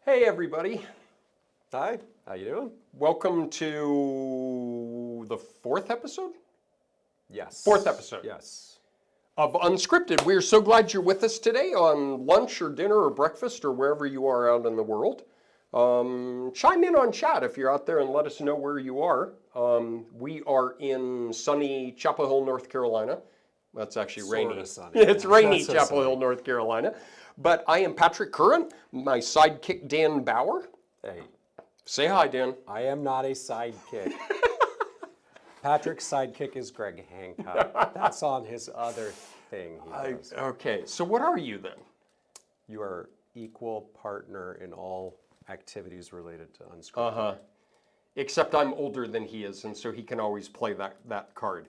Hey everybody, Hi, how you doing? welcome to the fourth episode Yes. Fourth episode. Yes. of Unscripted. We are so glad you're with us today on lunch or dinner or breakfast or wherever you are out in the world. Chime in on chat if you're out there and let us know where you are. We are in sunny Chapel Hill, North Carolina. That's actually rainy. Sorta sunny. It's rainy Not so Chapel sunny. Hill, North Carolina. But I am Patrick Curran, my sidekick Dan Bauer. Hey, Say hi, Dan. I am not a sidekick. Patrick's sidekick is Greg Hancock. That's on his other thing he does. Okay, so what are you then? You are equal partner in all activities related to Unscripted. Uh-huh. Except I'm older than he is, and so he can always play that card.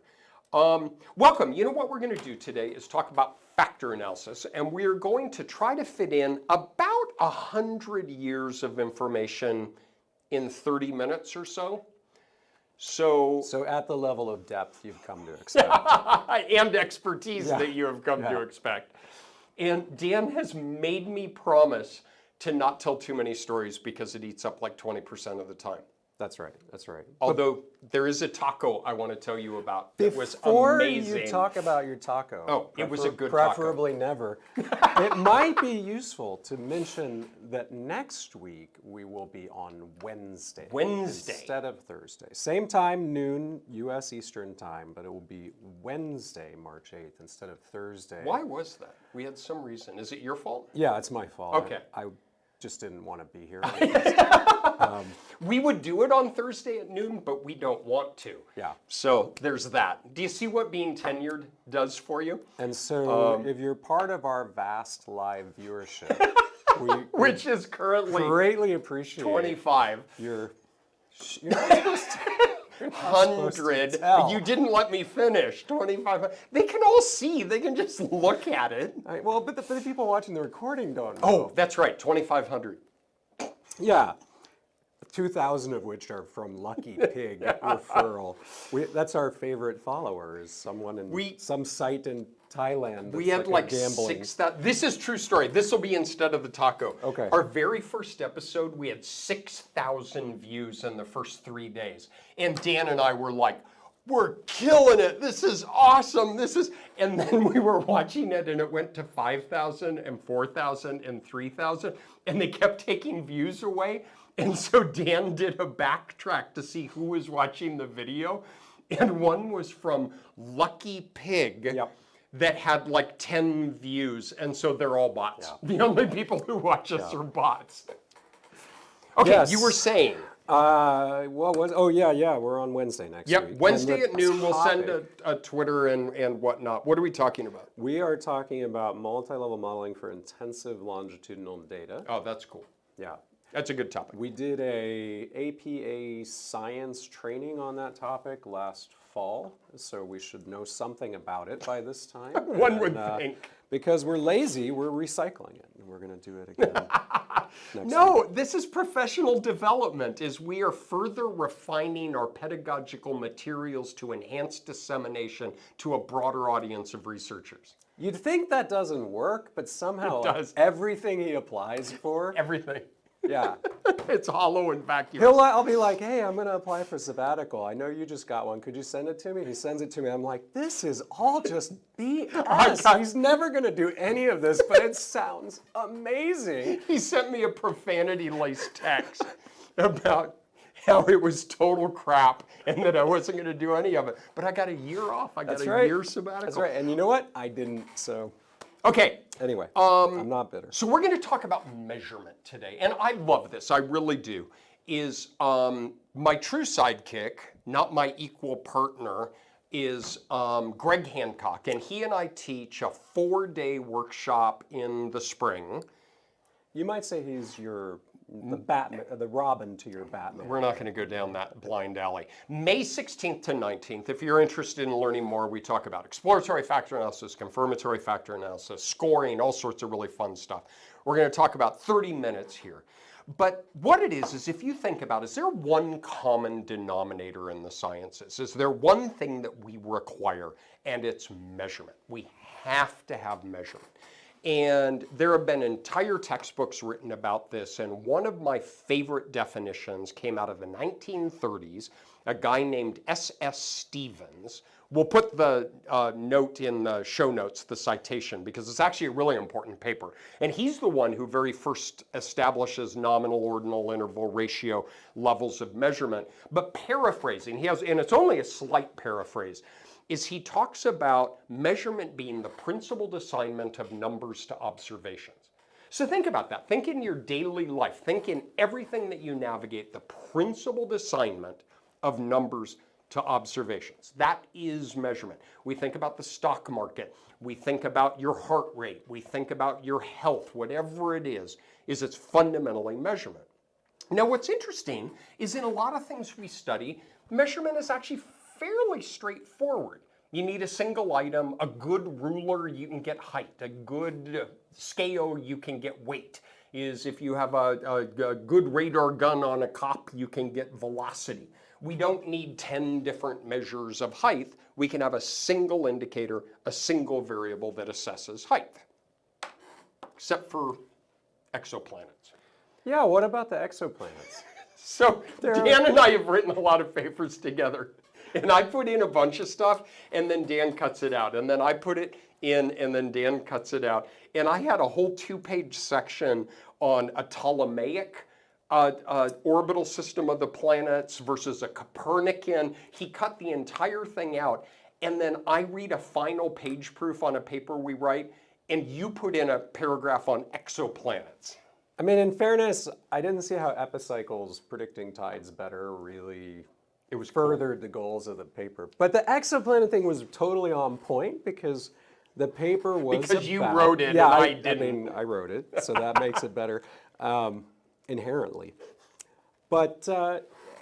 Welcome. You know what we're going to do today is talk about factor analysis, and we're going to try to fit in about 100 years of information in 30 minutes or so. So at the level of depth you've come to expect. and expertise Yeah. that you have come to Yeah. expect. And Dan has made me promise to not tell too many stories because it eats up like 20% of the time. That's right. That's right. Although there is a taco I want to tell you about that was Before amazing. you talk about your taco, Oh, it was a good taco. preferably never. It might be useful to mention that next week we will be on Wednesday. Instead of Thursday. Same time, noon, U.S. Eastern time, but it will be Wednesday, March 8th, instead of Thursday. Why was that? We had some reason. Is it your fault? Yeah, it's my fault. Okay. I just didn't want to be here. We would do it on Thursday at noon, but we don't want to. Yeah. So there's that. Do you see what being tenured does for you? And so if you're part of our vast live viewership, we Which is currently greatly appreciate 25. You're not supposed to. You're not supposed to 100. tell. You didn't let me finish. 25. They can all see. They can just look at it. Well, but the people watching the recording don't know. Oh, that's right. 2,500. Yeah. 2,000 of which are from Lucky Pig referral. That's our favorite follower, is someone in some site in Thailand that's We had a like gambling. 6,000. This is true story. This will be instead of the taco. Okay. Our very first episode, we had 6,000 views in the first 3 days. And Dan and I were like, we're killing it. This is awesome. And then we were watching it and it went to 5,000 and 4,000 and 3,000. And they kept taking views away. And so Dan did a backtrack to see who was watching the video. And one was from Lucky Pig. Yep. That had like 10 views, and so they're all bots. The only people who watch us are bots. Okay, Yes. you were saying. We're on Wednesday next week. Yep, Wednesday And at the noon, we'll send topic- a Twitter and whatnot. What are we talking about? We are talking about multi-level modeling for intensive longitudinal data. Oh, that's cool. Yeah. That's a good topic. We did a APA science training on that topic last fall, so we should know something about it by this time. One would think. Because we're lazy, we're recycling it, and we're going to do it again next week. No, this is professional development, is we are further refining our pedagogical materials to enhance dissemination to a broader audience of researchers. You'd think that doesn't work, but somehow It does. everything he applies for, Everything. yeah. It's hollow and vacuous. I'll be like, hey, I'm going to apply for sabbatical. I know you just got one. Could you send it to me? He sends it to me. I'm like, this is all just BS. He's never going to do any of this, but it sounds amazing. He sent me a profanity-laced text about how it was total crap and that I wasn't going to do any of it. But I got a year off. I got a year sabbatical. That's right. And you know what? I didn't, so. Okay. Anyway, I'm not bitter. So we're going to talk about measurement today. And I love this. I really do. Is my true sidekick, not my equal partner, is Greg Hancock. And he and I teach a 4-day workshop in the spring. You might say he's the Robin to your Batman. We're not going to go down that blind alley. May 16th to 19th, if you're interested in learning more, we talk about exploratory factor analysis, confirmatory factor analysis, scoring, all sorts of really fun stuff. We're going to talk about 30 minutes here. But what it is if you think about, is there one common denominator in the sciences? Is there one thing that we require? And it's measurement. We have to have measurement. And there have been entire textbooks written about this, and one of my favorite definitions came out of the 1930s, a guy named S.S. Stevens. We'll put the note in the show notes, the citation, because it's actually a really important paper. And he's the one who very first establishes nominal, ordinal, interval, ratio levels of measurement. But paraphrasing, and it's only a slight paraphrase, is he talks about measurement being the principled assignment of numbers to observations. So think about that. Think in your daily life. Think in everything that you navigate, the principled assignment of numbers to observations. That is measurement. We think about the stock market. We think about your heart rate. We think about your health. Whatever it is it's fundamentally measurement. Now, what's interesting is in a lot of things we study, measurement is actually fairly straightforward. You need a single item, a good ruler, you can get height, a good scale, you can get weight. Is if you have a good radar gun on a cop, you can get velocity. We don't need 10 different measures of height. We can have a single indicator, a single variable that assesses height, except for exoplanets. Yeah, what about the exoplanets? So Dan and I have written a lot of papers together. And I put in a bunch of stuff, and then Dan cuts it out. And then I put it in, and then Dan cuts it out. And I had a whole 2-page section on a Ptolemaic orbital system of the planets versus a Copernican. He cut the entire thing out. And then I read a final page proof on a paper we write, and you put in a paragraph on exoplanets. I mean, in fairness, I didn't see how epicycles predicting tides better really furthered the goals of the paper. But the exoplanet thing was totally on point because the paper was because you wrote it, yeah, and I didn't. I mean, I wrote it, so that makes it better inherently. But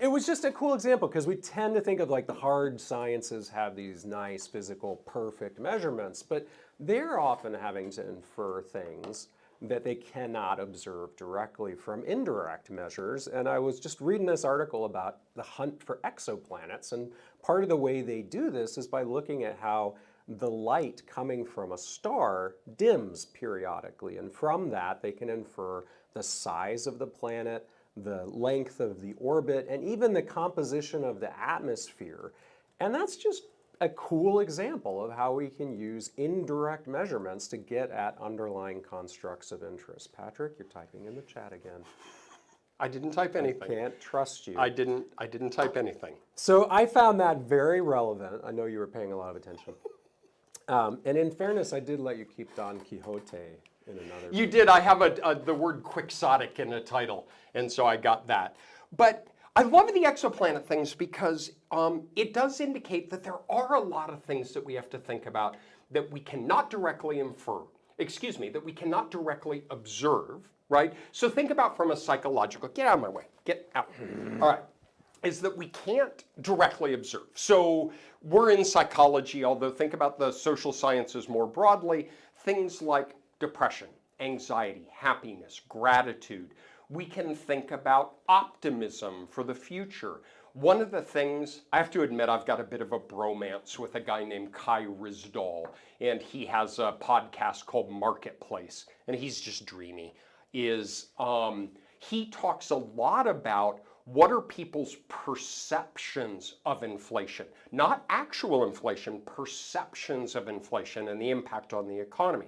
it was just a cool example because we tend to think of like the hard sciences have these nice physical perfect measurements, but they're often having to infer things that they cannot observe directly from indirect measures. And I was just reading this article about the hunt for exoplanets, and part of the way they do this is by looking at how the light coming from a star dims periodically, and from that they can infer the size of the planet, the length of the orbit, and even the composition of the atmosphere. And that's just a cool example of how we can use indirect measurements to get at underlying constructs of interest. Patrick, you're typing in the chat again. I didn't type anything. I can't trust you. I didn't type anything. So I found that very relevant. I know you were paying a lot of attention. And in fairness, I did let you keep Don Quixote in another. You did. I have the word quixotic in a title, and so I got that. But I love the exoplanet things because it does indicate that there are a lot of things that we have to think about that we cannot directly infer, that we cannot directly observe, right? So think about from a psychological, get out of my way, get out. All right, is that we can't directly observe. So we're in psychology, although think about the social sciences more broadly, things like depression, anxiety, happiness, gratitude. We can think about optimism for the future. One of the things, I have to admit, I've got a bit of a bromance with a guy named Kai Ryssdal, and he has a podcast called Marketplace, and he's just dreamy. He talks a lot about what are people's perceptions of inflation, not actual inflation, perceptions of inflation and the impact on the economy.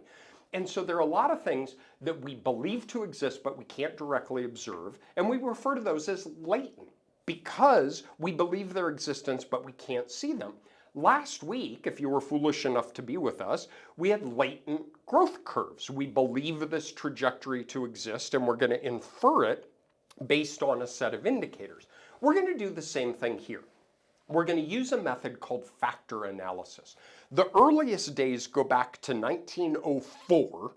And so there are a lot of things that we believe to exist, but we can't directly observe. And we refer to those as latent because we believe their existence, but we can't see them. Last week, if you were foolish enough to be with us, we had latent growth curves. We believe this trajectory to exist, and we're going to infer it based on a set of indicators. We're going to do the same thing here. We're going to use a method called factor analysis. The earliest days go back to 1904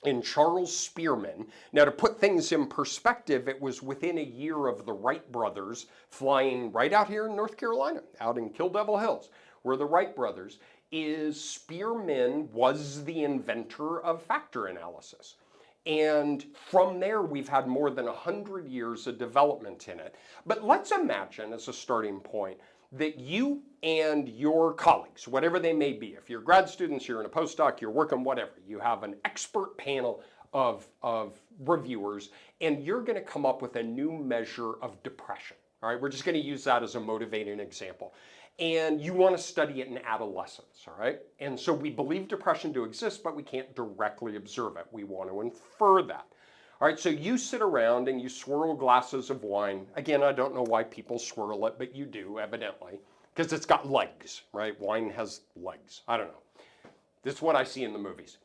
in Charles Spearman. Now, to put things in perspective, it was within a year of the Wright brothers flying right out here in North Carolina, out in Kill Devil Hills, where the Wright brothers Spearman was the inventor of factor analysis. And from there, we've had more than 100 years of development in it. But let's imagine, as a starting point, that you and your colleagues, whatever they may be, if you're grad students, you're in a postdoc, you're working whatever, you have an expert panel of reviewers, and you're going to come up with a new measure of depression. All right, we're just going to use that as a motivating example. And you want to study it in adolescence, all right? And so we believe depression to exist, but we can't directly observe it. We want to infer that. All right, so you sit around and you swirl glasses of wine. Again, I don't know why people swirl it, but you do, evidently, because it's got legs, right? Wine has legs. I don't know. This is what I see in the movies.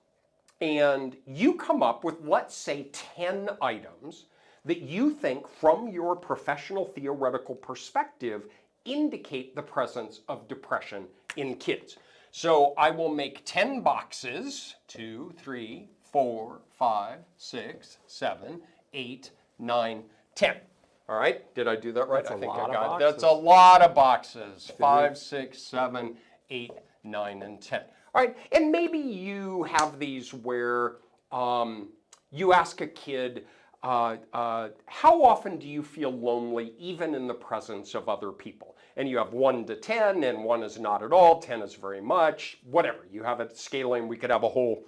And you come up with, let's say, 10 items that you think, from your professional theoretical perspective, indicate the presence of depression in kids. So I will make 10 boxes, 2, 3, 4, 5, 6, 7, 8, 9, 10. All right, did I do that right? That's I think a lot I of got it. boxes. That's a lot of boxes. 5, 6, 7, 8, 9, and 10. All right, and maybe you have these where you ask a kid, how often do you feel lonely even in the presence of other people? And you have 1 to 10, and 1 is not at all, 10 is very much, whatever. You have it scaling. We could have a whole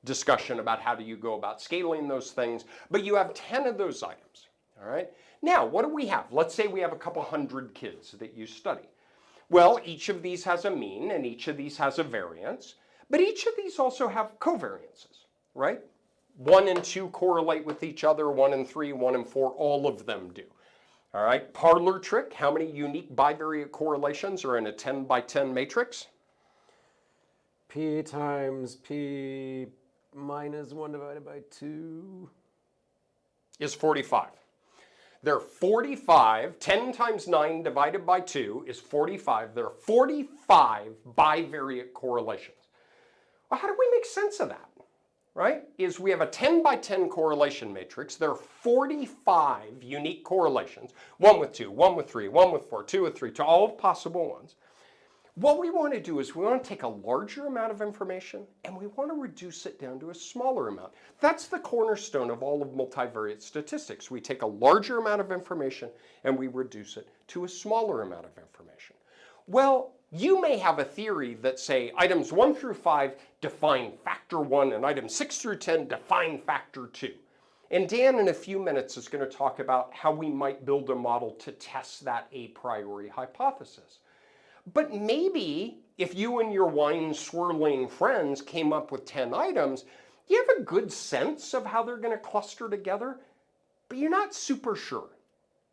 discussion about how do you go about scaling those things, but you have 10 of those items, all right? Now, what do we have? Let's say we have a couple hundred kids that you study. Well, each of these has a mean, and each of these has a variance, but each of these also have covariances, right? 1 and 2 correlate with each other, 1 and 3, 1 and 4, all of them do. All right, parlor trick, how many unique bivariate correlations are in a 10 by 10 matrix? P times P minus 1 divided by 2 is 45. There are 45, 10 times 9 divided by 2 is 45. There are 45 bivariate correlations. Well, how do we make sense of that? Right, is we have a 10 by 10 correlation matrix. There are 45 unique correlations, 1 with 2, 1 with 3, 1 with 4, 2 with 3, to all possible ones. What we want to do is we want to take a larger amount of information and we want to reduce it down to a smaller amount. That's the cornerstone of all of multivariate statistics. We take a larger amount of information and we reduce it to a smaller amount of information. Well, you may have a theory that, say, items 1 through 5 define factor 1 and items 6 through 10 define factor 2. And Dan, in a few minutes, is going to talk about how we might build a model to test that a priori hypothesis. But maybe if you and your wine swirling friends came up with 10 items, you have a good sense of how they're going to cluster together, but you're not super sure.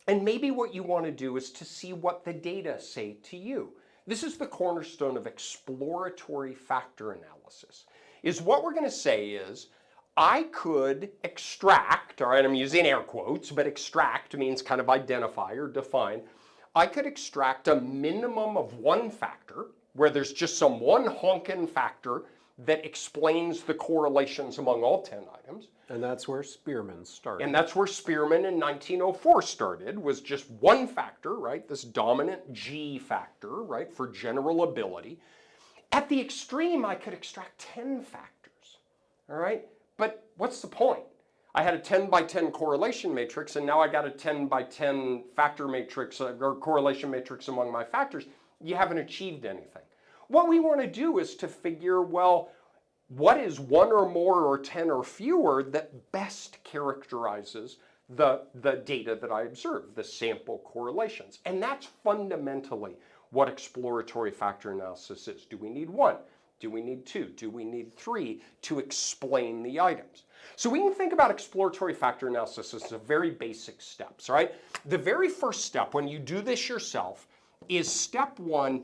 And maybe what you want to do is to see what the data say to you. This is the cornerstone of exploratory factor analysis. Is what we're going to say is, I could extract, all right, I'm using air quotes, but extract means kind of identify or define. I could extract a minimum of 1 factor, where there's just some one honkin' factor that explains the correlations among all 10 items. And that's where Spearman started. And that's where Spearman in 1904 started, was just 1 factor, right? This dominant G factor, right, for general ability. At the extreme, I could extract 10 factors, all right? But what's the point? I had a 10 by 10 correlation matrix, and now I got a 10 by 10 factor matrix, or correlation matrix among my factors. You haven't achieved anything. What we want to do is to figure, well, what is 1 or more or 10 or fewer that best characterizes the data that I observe, the sample correlations? And that's fundamentally what exploratory factor analysis is. Do we need 1? Do we need 2? Do we need 3 to explain the items? So we can think about exploratory factor analysis as a very basic steps, right? The very first step when you do this yourself is step 1,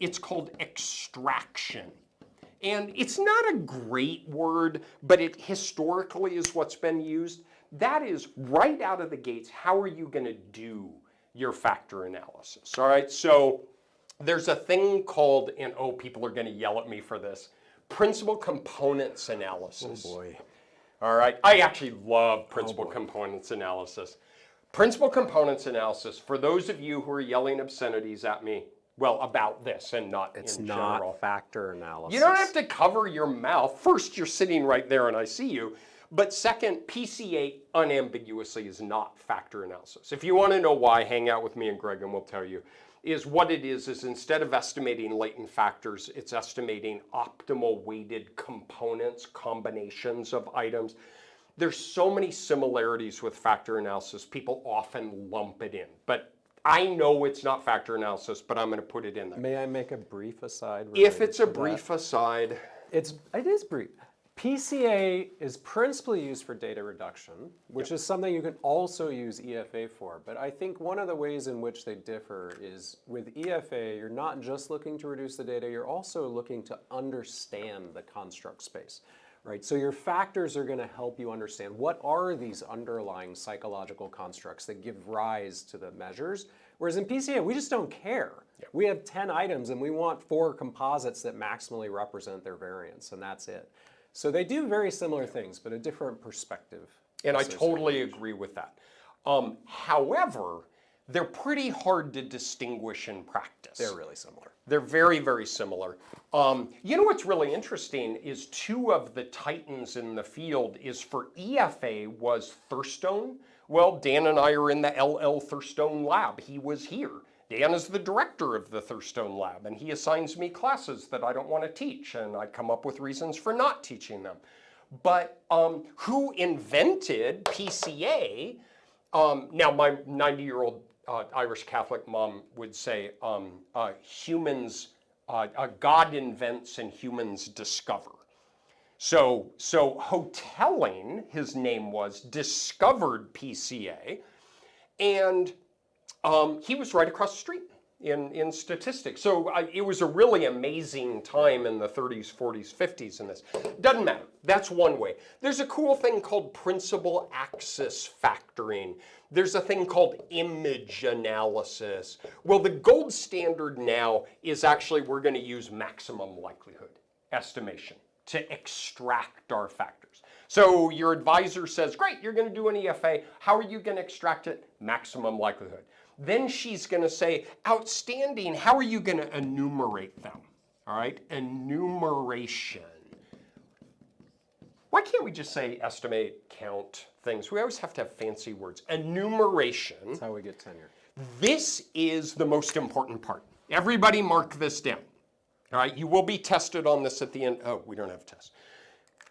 it's called extraction. And it's not a great word, but it historically is what's been used. That is, right out of the gates, how are you going to do your factor analysis? All right, so there's a thing called, and oh, people are going to yell at me for this, principal components analysis. Oh boy. All right, I actually love principal components analysis. Principal components analysis, for those of you who are yelling obscenities at me, well, about this and not in general. It's not factor analysis. You don't have to cover your mouth. First, you're sitting right there and I see you. But second, PCA unambiguously is not factor analysis. If you want to know why, hang out with me and Greg and we'll tell you. is what it is instead of estimating latent factors, it's estimating optimal weighted components, combinations of items. There's so many similarities with factor analysis, people often lump it in. But I know it's not factor analysis, but I'm going to put it in there. May I make a brief aside? If it's a brief aside. It is brief. PCA is principally used for data reduction, which is something you can also use EFA for. But I think one of the ways in which they differ is with EFA, you're not just looking to reduce the data, you're also looking to understand the construct space. Right? So your factors are going to help you understand what are these underlying psychological constructs that give rise to the measures. Whereas in PCA, we just don't care. Yep. We have 10 items and we want 4 composites that maximally represent their variance, and that's it. So they do very similar things, but a different perspective. And I totally agree with that. However, they're pretty hard to distinguish in practice. They're really similar. They're very, very similar. You know what's really interesting is 2 of the titans in the field is for EFA was Thurstone. Well, Dan and I are in the LL Thurstone lab. He was here. Dan is the director of the Thurstone lab, and he assigns me classes that I don't want to teach, and I come up with reasons for not teaching them. But who invented PCA? Now, my 90-year-old Irish Catholic mom would say, God invents and humans discover. So Hotelling, his name was, discovered PCA, and he was right across the street in statistics. So it was a really amazing time in the 30s, 40s, 50s in this. Doesn't matter. That's one way. There's a cool thing called principal axis factoring. There's a thing called image analysis. Well, the gold standard now is actually we're going to use maximum likelihood estimation to extract our factors. So your advisor says, great, you're going to do an EFA. How are you going to extract it? Maximum likelihood. Then she's going to say, outstanding, how are you going to enumerate them? All right, enumeration. Why can't we just say estimate, count, things? We always have to have fancy words. Enumeration. That's how we get tenure. This is the most important part. Everybody mark this down. All right, you will be tested on this at the end. Oh, we don't have tests.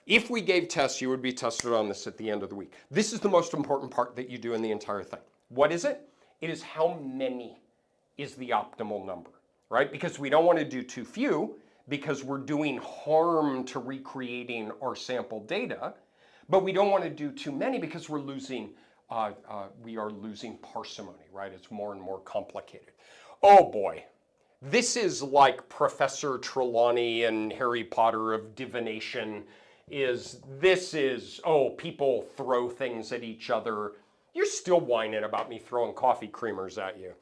If we gave tests, you would be tested on this at the end of the week. This is the most important part that you do in the entire thing. What is it? It is how many is the optimal number, right? Because we don't want to do too few because we're doing harm to recreating our sample data, but we don't want to do too many because we're losing, we are losing parsimony, right? It's more and more complicated. Oh boy. This is like Professor Trelawney and Harry Potter of divination. People throw things at each other. You're still whining about me throwing coffee creamers at you.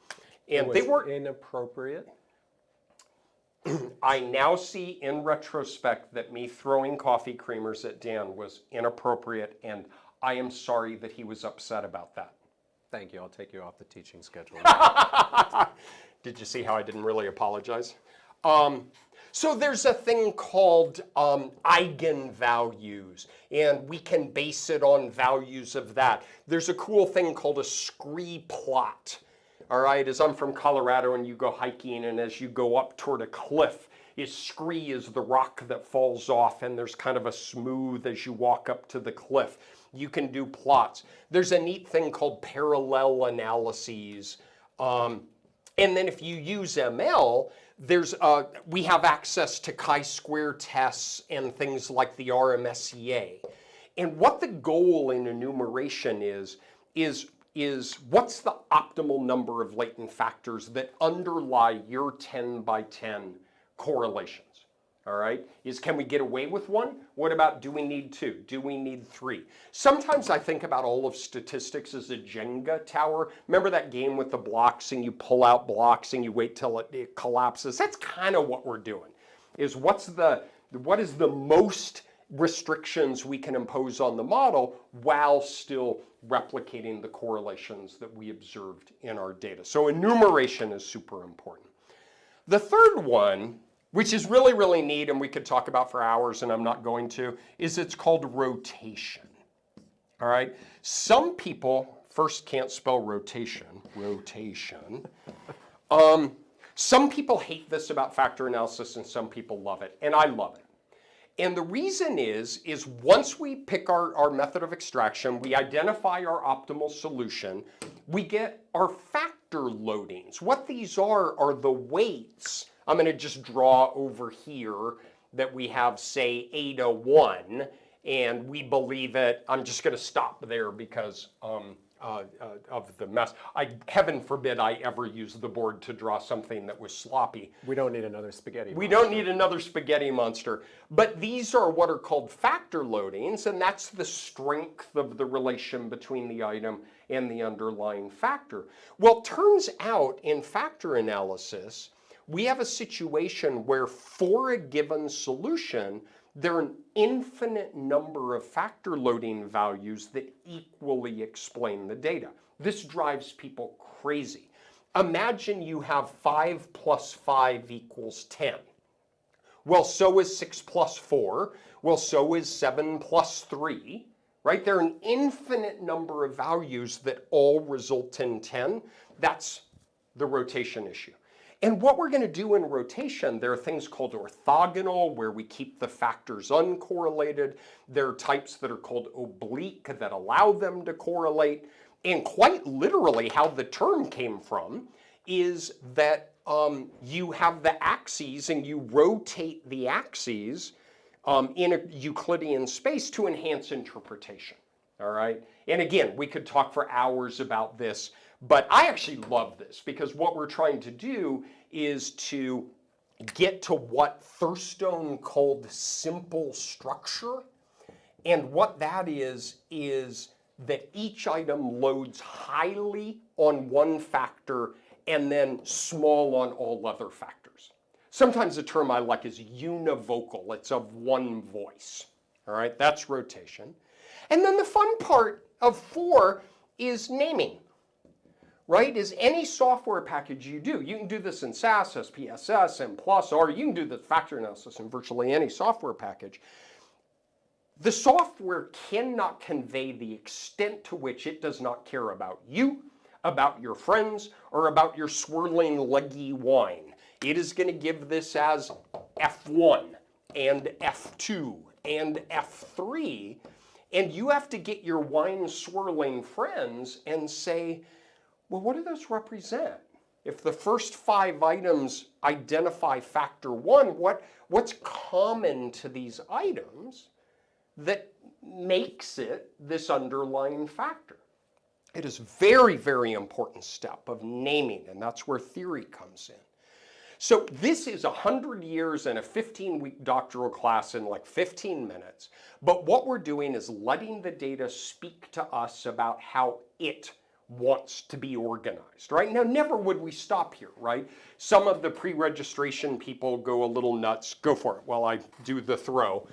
And they were inappropriate. I now see in retrospect that me throwing coffee creamers at Dan was inappropriate, and I am sorry that he was upset about that. Thank you. I'll take you off the teaching schedule. Did you see how I didn't really apologize? So there's a thing called eigenvalues, and we can base it on values of that. There's a cool thing called a scree plot. All right, as I'm from Colorado and you go hiking, and as you go up toward a cliff, scree is the rock that falls off, and there's kind of a smooth as you walk up to the cliff. You can do plots. There's a neat thing called parallel analyses. And then if you use ML, we have access to chi-square tests and things like the RMSEA. And what the goal in enumeration is what's the optimal number of latent factors that underlie your 10 by 10 correlations? All right, can we get away with 1? What about do we need 2? Do we need 3? Sometimes I think about all of statistics as a Jenga tower. Remember that game with the blocks and you pull out blocks and you wait till it collapses? That's kind of what we're doing, is what is the most restrictions we can impose on the model while still replicating the correlations that we observed in our data. So enumeration is super important. The third one, which is really, really neat and we could talk about for hours and I'm not going to, is it's called rotation. All right? Some people first can't spell rotation. Some people hate this about factor analysis and some people love it, and I love it. And the reason is once we pick our method of extraction, we identify our optimal solution, we get our factor loadings. What these are the weights. I'm going to just draw over here that we have, say, eta 1, and we believe it. I'm just going to stop there because of the mess. Heaven forbid I ever use the board to draw something that was sloppy. We don't need another spaghetti monster. We don't need another spaghetti monster. But these are what are called factor loadings, and that's the strength of the relation between the item and the underlying factor. Well, it turns out in factor analysis, we have a situation where for a given solution, there are an infinite number of factor loading values that equally explain the data. This drives people crazy. Imagine you have 5 plus 5 equals 10. Well, so is 6 plus 4. Well, so is 7 plus 3. Right? There are an infinite number of values that all result in 10. That's the rotation issue. And what we're going to do in rotation, there are things called orthogonal, where we keep the factors uncorrelated. There are types that are called oblique that allow them to correlate. And quite literally, how the term came from is that you have the axes and you rotate the axes in a Euclidean space to enhance interpretation. All right? And again, we could talk for hours about this. But I actually love this because what we're trying to do is to get to what Thurstone called simple structure. And what that is that each item loads highly on one factor and then small on all other factors. Sometimes the term I like is univocal. It's of one voice. All right, that's rotation. And then the fun part of 4 is naming. Right, is any software package you do. You can do this in SAS, SPSS, M+, or you can do the factor analysis in virtually any software package. The software cannot convey the extent to which it does not care about you, about your friends, or about your swirling leggy wine. It is going to give this as F1 and F2 and F3, and you have to get your wine swirling friends and say, well, what do those represent? If the first 5 items identify factor 1, what's common to these items that makes it this underlying factor? It is a very, very important step of naming, and that's where theory comes in. So this is 100 years and a 15-week doctoral class in like 15 minutes. But what we're doing is letting the data speak to us about how it wants to be organized, right? Now, never would we stop here, right? Some of the pre-registration people go a little nuts. Go for it while I do the throw.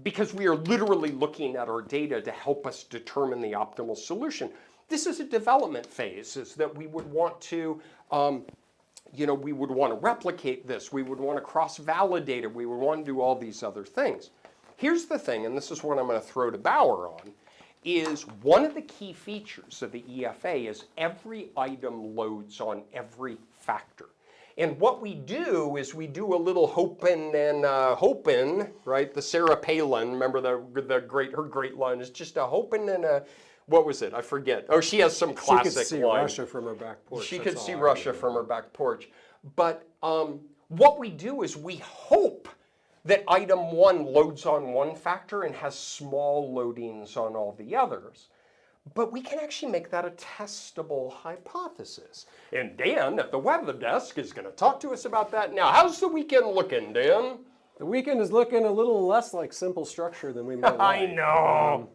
Because we are literally looking at our data to help us determine the optimal solution. This is a development phase, is that we would want to, we would want to replicate this. We would want to cross-validate it. We would want to do all these other things. Here's the thing, and this is what I'm going to throw to Bauer on, is one of the key features of the EFA is every item loads on every factor. And what we do is we do a little hoping and hoping, right? The Sarah Palin, remember her great line is just a hoping and a, what was it? I forget. Oh, she has some classic line. She could see Russia from her back porch. She could see Russia from her back porch. But what we do is we hope that item 1 loads on one factor and has small loadings on all the others. But we can actually make that a testable hypothesis. And Dan at the web desk is going to talk to us about that now. How's the weekend looking, Dan? The weekend is looking a little less like simple structure than we might like. I know.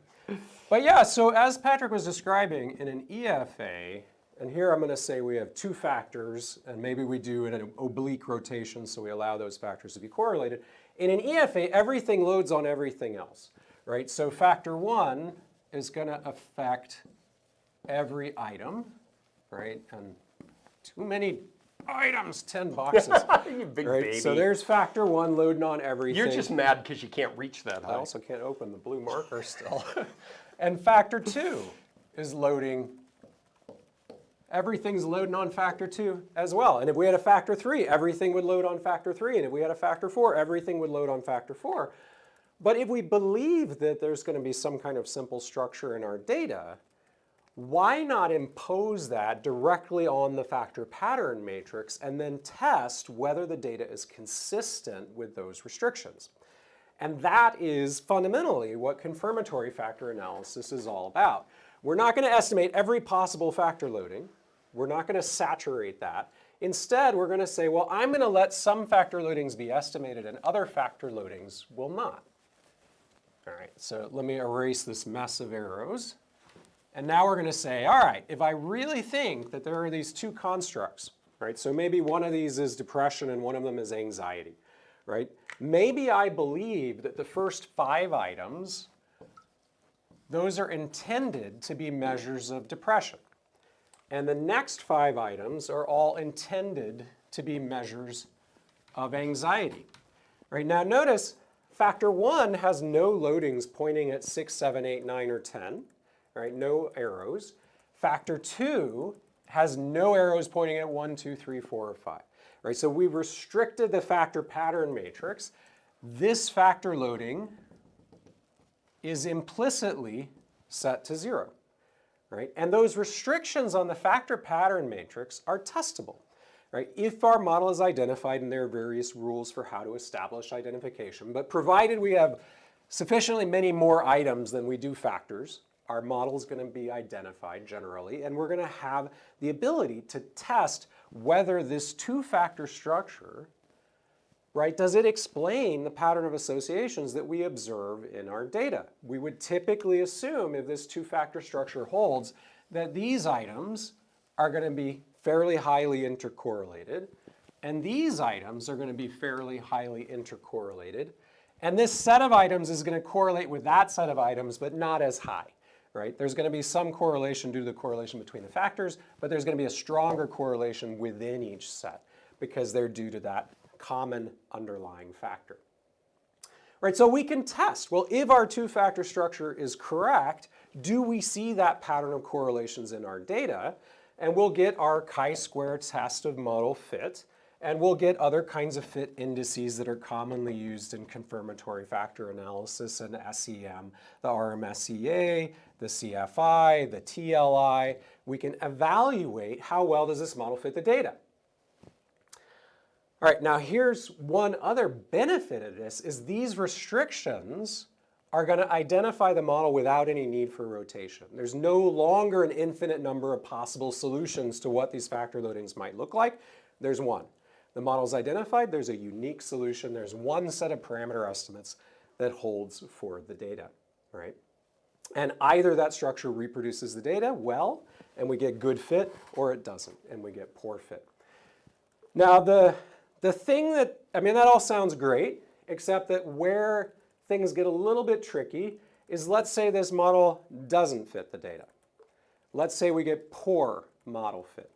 But yeah, so as Patrick was describing, in an EFA, and here I'm going to say we have 2 factors, and maybe we do an oblique rotation, so we allow those factors to be correlated. In an EFA, everything loads on everything else, right? So factor 1 is going to affect every item, right? And too many items, 10 boxes. You big right? baby. So there's factor 1 loading on everything. You're just mad because you can't reach that high. I also can't open the blue marker still. And factor 2 is loading everything's loading on factor 2 as well. And if we had a factor 3, everything would load on factor 3. And if we had a factor 4, everything would load on factor 4. But if we believe that there's going to be some kind of simple structure in our data, why not impose that directly on the factor pattern matrix and then test whether the data is consistent with those restrictions? And that is fundamentally what confirmatory factor analysis is all about. We're not going to estimate every possible factor loading. We're not going to saturate that. Instead, we're going to say, well, I'm going to let some factor loadings be estimated and other factor loadings will not. All right, so let me erase this mess of arrows. And now we're going to say, all right, if I really think that there are these two constructs, right? So maybe one of these is depression and one of them is anxiety, right? Maybe I believe that the first 5 items, those are intended to be measures of depression. And the next 5 items are all intended to be measures of anxiety. Right, now notice factor 1 has no loadings pointing at 6, 7, 8, 9, or 10. Right, no arrows. Factor 2 has no arrows pointing at 1, 2, 3, 4, or 5. Right, so we've restricted the factor pattern matrix. This factor loading is implicitly set to 0. Right? And those restrictions on the factor pattern matrix are testable. Right? If our model is identified, and there are various rules for how to establish identification, but provided we have sufficiently many more items than we do factors, our model is going to be identified generally, and we're going to have the ability to test whether this 2-factor structure, right, does it explain the pattern of associations that we observe in our data? We would typically assume if this 2-factor structure holds that these items are going to be fairly highly intercorrelated, and these items are going to be fairly highly intercorrelated, and this set of items is going to correlate with that set of items, but not as high. Right? There's going to be some correlation due to the correlation between the factors, but there's going to be a stronger correlation within each set because they're due to that common underlying factor. Right, so we can test, well, if our 2-factor structure is correct, do we see that pattern of correlations in our data? And we'll get our chi-square test of model fit, and we'll get other kinds of fit indices that are commonly used in confirmatory factor analysis and SEM, the RMSEA, the CFI, the TLI. We can evaluate how well does this model fit the data. All right, now here's one other benefit of this is these restrictions are going to identify the model without any need for rotation. There's no longer an infinite number of possible solutions to what these factor loadings might look like. There's one. The model's identified, there's a unique solution, there's one set of parameter estimates that holds for the data, right? And either that structure reproduces the data well, and we get good fit, or it doesn't, and we get poor fit. Now the thing that, I mean, that all sounds great, except that where things get a little bit tricky is let's say this model doesn't fit the data. Let's say we get poor model fit.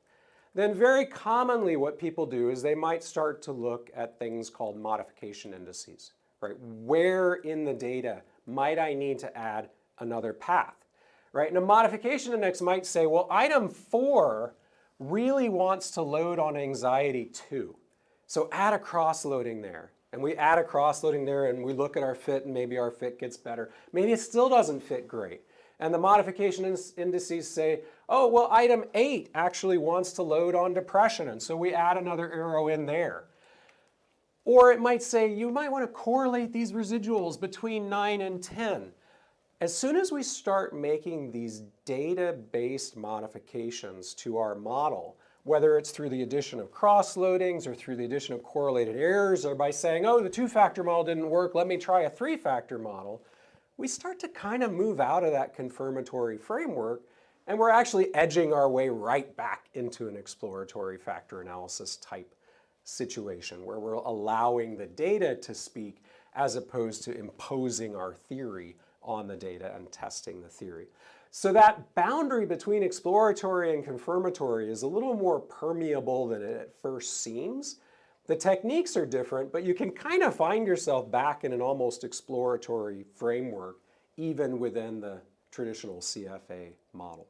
Then very commonly what people do is they might start to look at things called modification indices, right? Where in the data might I need to add another path, right? And a modification index might say, well, item 4 really wants to load on anxiety 2. So add a cross-loading there. And we add a cross-loading there and we look at our fit and maybe our fit gets better. Maybe it still doesn't fit great. And the modification indices say, oh, well, item 8 actually wants to load on depression, and so we add another arrow in there. Or it might say, you might want to correlate these residuals between 9 and 10. As soon as we start making these data-based modifications to our model, whether it's through the addition of cross-loadings or through the addition of correlated errors, or by saying, oh, the 2-factor model didn't work, let me try a 3-factor model, we start to kind of move out of that confirmatory framework, and we're actually edging our way right back into an exploratory factor analysis type situation where we're allowing the data to speak as opposed to imposing our theory on the data and testing the theory. So that boundary between exploratory and confirmatory is a little more permeable than it at first seems. The techniques are different, but you can kind of find yourself back in an almost exploratory framework, even within the traditional CFA model.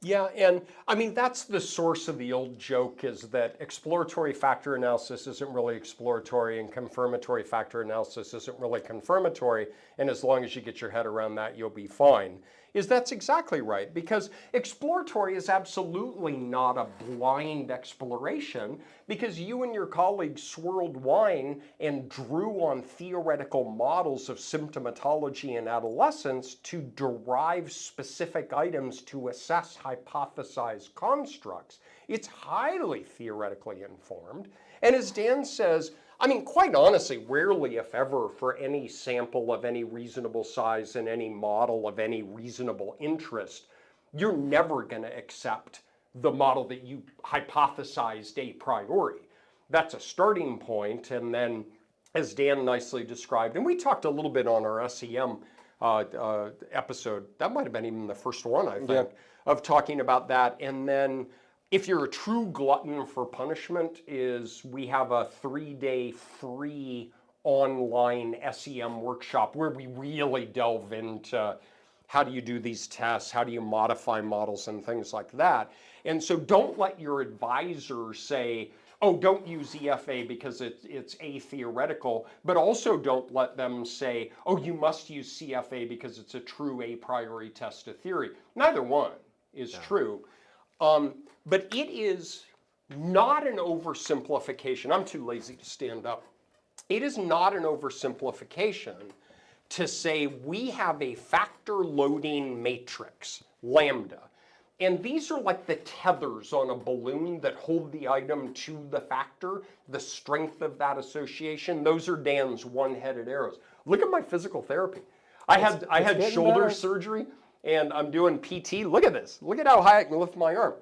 Yeah, and I mean, that's the source of the old joke, is that exploratory factor analysis isn't really exploratory and confirmatory factor analysis isn't really confirmatory, and as long as you get your head around that, you'll be fine. That's exactly right, because exploratory is absolutely not a blind exploration, because you and your colleagues swirled wine and drew on theoretical models of symptomatology in adolescence to derive specific items to assess hypothesized constructs. It's highly theoretically informed, and as Dan says, I mean, quite honestly, rarely, if ever, for any sample of any reasonable size and any model of any reasonable interest, you're never going to accept the model that you hypothesized a priori. That's a starting point, and then, as Dan nicely described, and we talked a little bit on our SEM episode, that might have been even the first one, I think, of talking about that, and then if you're a true glutton for punishment, we have a 3-day free online SEM workshop where we really delve into how do you do these tests, how do you modify models and things like that. And so don't let your advisor say, oh, don't use EFA because it's a-theoretical, but also don't let them say, oh, you must use CFA because it's a true a priori test of theory. Neither one is true. But it is not an oversimplification. I'm too lazy to stand up. It is not an oversimplification to say we have a factor loading matrix, lambda. And these are like the tethers on a balloon that hold the item to the factor, the strength of that association. Those are Dan's one-headed arrows. Look at my physical therapy. I had shoulder surgery, and I'm doing PT. Look at this. Look at how high I can lift my arm.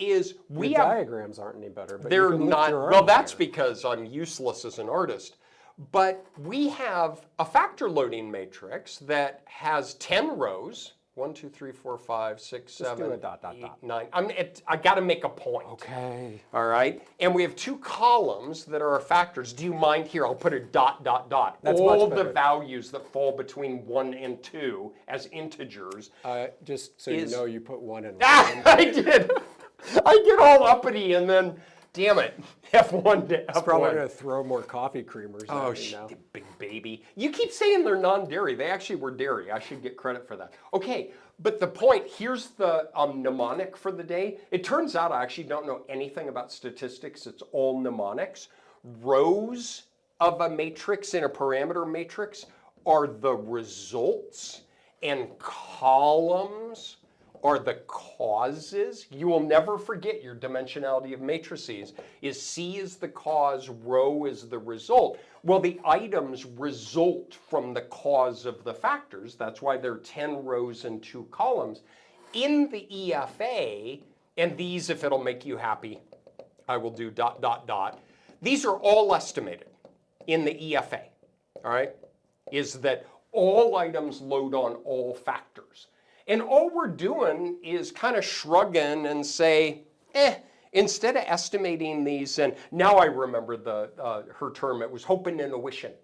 The diagrams aren't any better, but they're you can not. lift your arm Well, that's higher. because I'm useless as an artist. But we have a factor loading matrix that has 10 rows. 1, 2, 3, 4, 5, 6, 7, do a dot, dot, 8, dot. 9. I got to make a point. Okay. All right. And we have 2 columns that are our factors. Do you mind here? I'll put a dot, dot, dot. That's all much the better. values that fall between 1 and 2 as integers. Just so you know, you put 1 in. I did. I get all uppity and then, damn it, F1 to F1. It's probably going to throw more coffee creamers Oh, at me now. big baby. You keep saying they're non-dairy. They actually were dairy. I should get credit for that. Okay, but the point, here's the mnemonic for the day. It turns out I actually don't know anything about statistics. It's all mnemonics. Rows of a matrix in a parameter matrix are the results, and columns are the causes. You will never forget your dimensionality of matrices. C is the cause, rho is the result. Well, the items result from the cause of the factors. That's why there are 10 rows and 2 columns. In the EFA, and these, if it'll make you happy, I will do dot, dot, dot. These are all estimated in the EFA, all right? Is that all items load on all factors. And all we're doing is kind of shrugging and say, instead of estimating these, and now I remember her term, it was hoping and a wishing.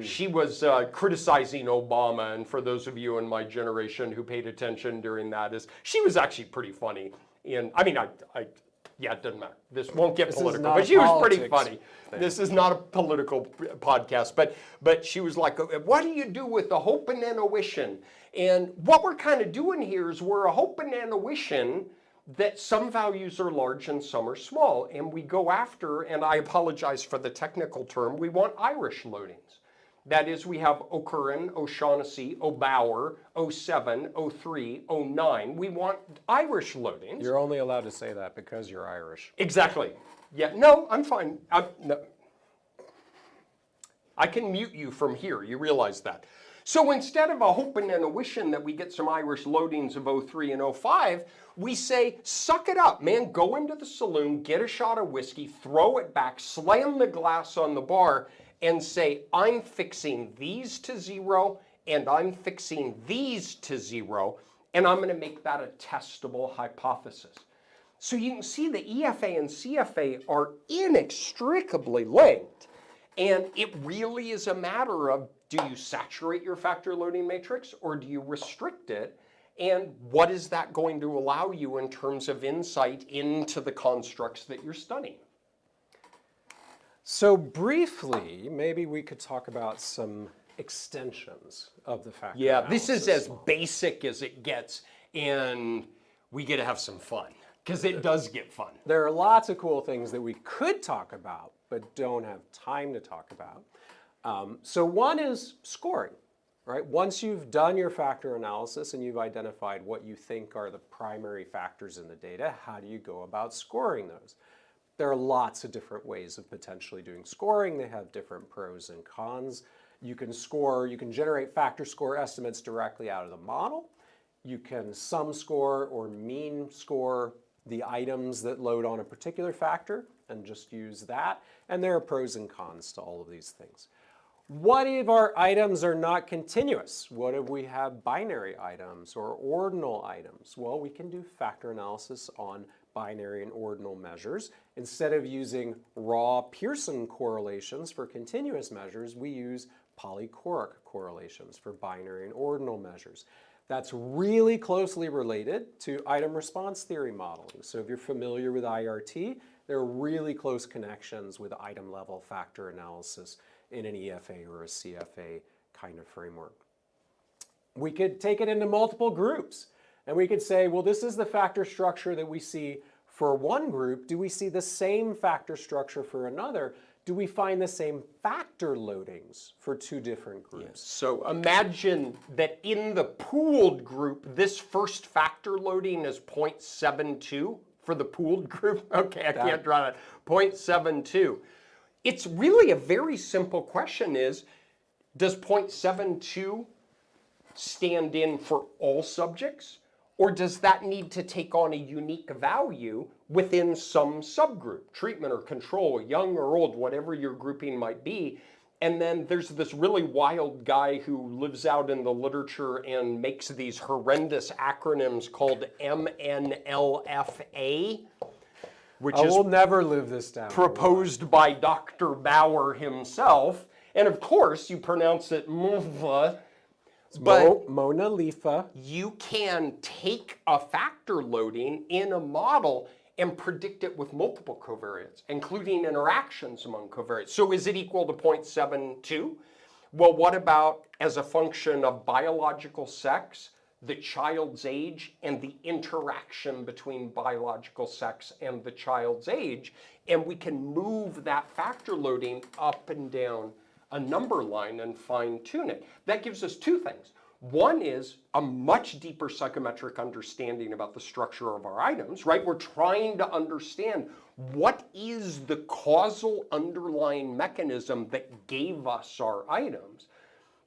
She was criticizing Obama, and for those of you in my generation who paid attention during that, she was actually pretty funny. And I mean, yeah, it doesn't matter. This won't get political, but she was pretty funny. This is not a political podcast, but she was like, what do you do with a hoping and a wishing? And what we're kind of doing here is we're a hoping and a wishing that some values are large and some are small. And we go after, and I apologize for the technical term, we want Irish loadings. That is, we have O'Curran, O'Shaughnessy, O'Bower, 07, 03, 09. We want Irish loadings. You're only allowed to say that because you're Irish. Exactly. Yeah, no, I'm fine. No. I can mute you from here. You realize that. So instead of a hoping and a wishing that we get some Irish loadings of 03 and 05, we say, suck it up, man. Go into the saloon, get a shot of whiskey, throw it back, slam the glass on the bar, and say, I'm fixing these to 0, and I'm fixing these to 0, and I'm going to make that a testable hypothesis. So you can see the EFA and CFA are inextricably linked. And it really is a matter of, do you saturate your factor loading matrix or do you restrict it? And what is that going to allow you in terms of insight into the constructs that you're studying? So briefly, maybe we could talk about some extensions of the factor Yeah, this is as analysis. basic as it gets, and we get to have some fun, because it does get fun. There are lots of cool things that we could talk about, but don't have time to talk about. So one is scoring, right? Once you've done your factor analysis and you've identified what you think are the primary factors in the data, how do you go about scoring those? There are lots of different ways of potentially doing scoring. They have different pros and cons. You can generate factor score estimates directly out of the model. You can sum score or mean score the items that load on a particular factor and just use that. And there are pros and cons to all of these things. What if our items are not continuous? What if we have binary items or ordinal items? Well, we can do factor analysis on binary and ordinal measures. Instead of using raw Pearson correlations for continuous measures, we use polychoric correlations for binary and ordinal measures. That's really closely related to item response theory modeling. So if you're familiar with IRT, there are really close connections with item level factor analysis in an EFA or a CFA kind of framework. We could take it into multiple groups, and we could say, well, this is the factor structure that we see for one group. Do we see the same factor structure for another? Do we find the same factor loadings for two different groups? Yes. So imagine that in the pooled group, this first factor loading is 0.72 for the pooled group. Okay, I can't draw that. 0.72. It's really a very simple question is, does 0.72 stand in for all subjects? Or does that need to take on a unique value within some subgroup, treatment or control, young or old, whatever your grouping might be? And then there's this really wild guy who lives out in the literature and makes these horrendous acronyms called MNLFA, which I is will never live this down. proposed by Dr. Bauer himself. And of course, you pronounce it MVA. But Mona Lisa. you can take a factor loading in a model and predict it with multiple covariates, including interactions among covariates. So is it equal to 0.72? Well, what about as a function of biological sex, the child's age, and the interaction between biological sex and the child's age? And we can move that factor loading up and down a number line and fine tune it. That gives us two things. One is a much deeper psychometric understanding about the structure of our items, right? We're trying to understand what is the causal underlying mechanism that gave us our items.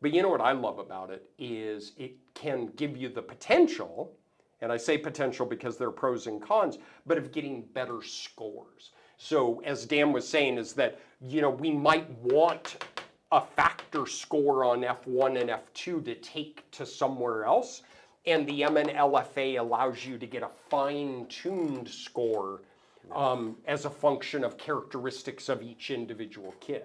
But you know what I love about it is it can give you the potential, and I say potential because there are pros and cons, but of getting better scores. So as Dan was saying is that, we might want a factor score on F1 and F2 to take to somewhere else. And the MNLFA allows you to get a fine-tuned score as a function of characteristics of each individual kid.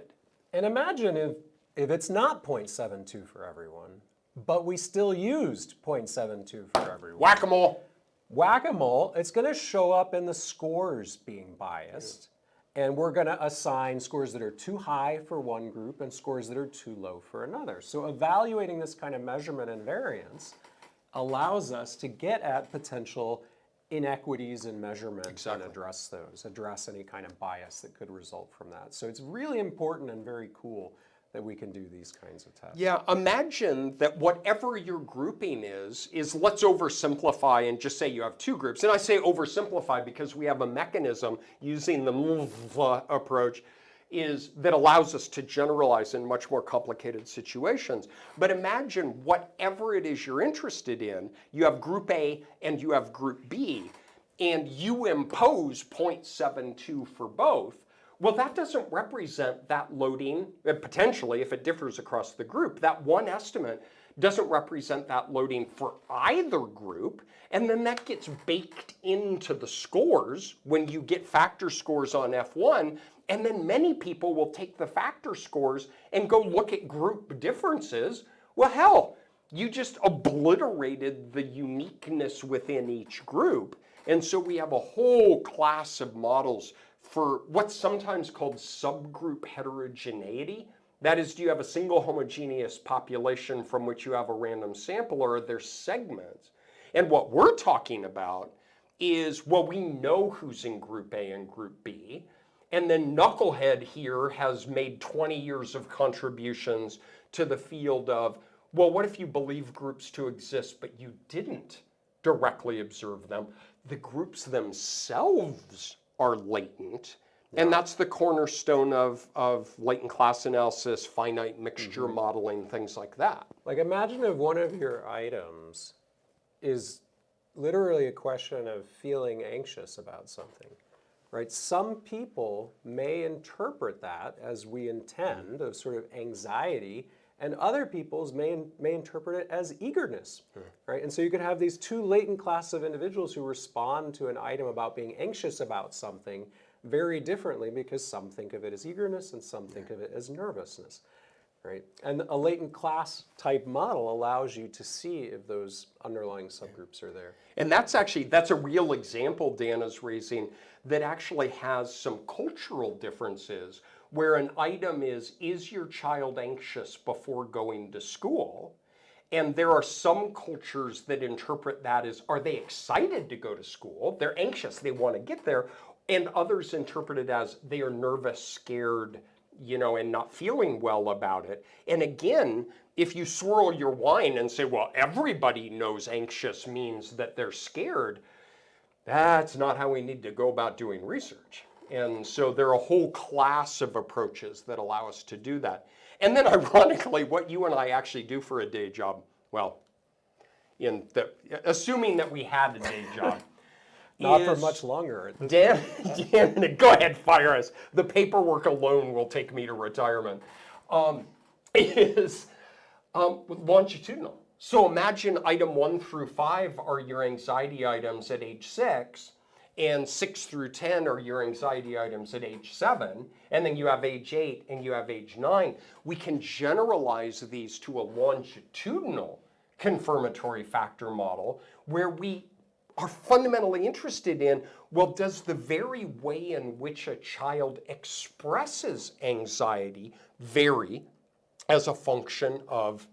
And imagine if it's not 0.72 for everyone, but we still used 0.72 for everyone. Whack-a-mole. Whack-a-mole, it's going to show up in the scores being biased. And we're going to assign scores that are too high for one group and scores that are too low for another. So evaluating this kind of measurement and variance allows us to get at potential inequities in measurement and address any kind of bias that could result from that. So it's really important and very cool that we can do these kinds of tests. Yeah, imagine that whatever your grouping is let's oversimplify and just say you have two groups. And I say oversimplify because we have a mechanism using the MVA approach that allows us to generalize in much more complicated situations. But imagine whatever it is you're interested in, you have group A and you have group B, and you impose 0.72 for both. Well, that doesn't represent that loading, potentially, if it differs across the group. That one estimate doesn't represent that loading for either group, and then that gets baked into the scores when you get factor scores on F1, and then many people will take the factor scores and go look at group differences. Well, hell, You just obliterated the uniqueness within each group. And so we have a whole class of models for what's sometimes called subgroup heterogeneity. That is, do you have a single homogeneous population from which you have a random sample, or are there segments? And what we're talking about is, well, we know who's in group A and group B. And then Knucklehead here has made 20 years of contributions to the field of, well, what if you believe groups to exist, but you didn't directly observe them? The groups themselves are latent. And that's the cornerstone of latent class analysis, finite mixture modeling, things like that. Like, imagine if one of your items is literally a question of feeling anxious about something, right? Some people may interpret that as we intend, of sort of anxiety, and other people's may interpret it as eagerness, right? And so you could have these two latent classes of individuals who respond to an item about being anxious about something very differently, because some think of it as eagerness and some think of it as nervousness, right? And a latent class type model allows you to see if those underlying subgroups are there. And that's a real example Dan is raising that actually has some cultural differences, where an item is your child anxious before going to school? And there are some cultures that interpret that as, are they excited to go to school? They're anxious, they want to get there. And others interpret it as they are nervous, scared, and not feeling well about it. And again, if you swirl your wine and say, well, everybody knows anxious means that they're scared, that's not how we need to go about doing research. And so there are a whole class of approaches that allow us to do that. And then ironically, what you and I actually do for a day job, well, assuming that we had a day job, not for much longer. Dan, go ahead, fire us. The paperwork alone will take me to retirement. Is longitudinal. So imagine item 1 through 5 are your anxiety items at age 6, and 6 through 10 are your anxiety items at age 7, and then you have age 8 and you have age 9. We can generalize these to a longitudinal confirmatory factor model where we are fundamentally interested in, well, does the very way in which a child expresses anxiety vary as a function of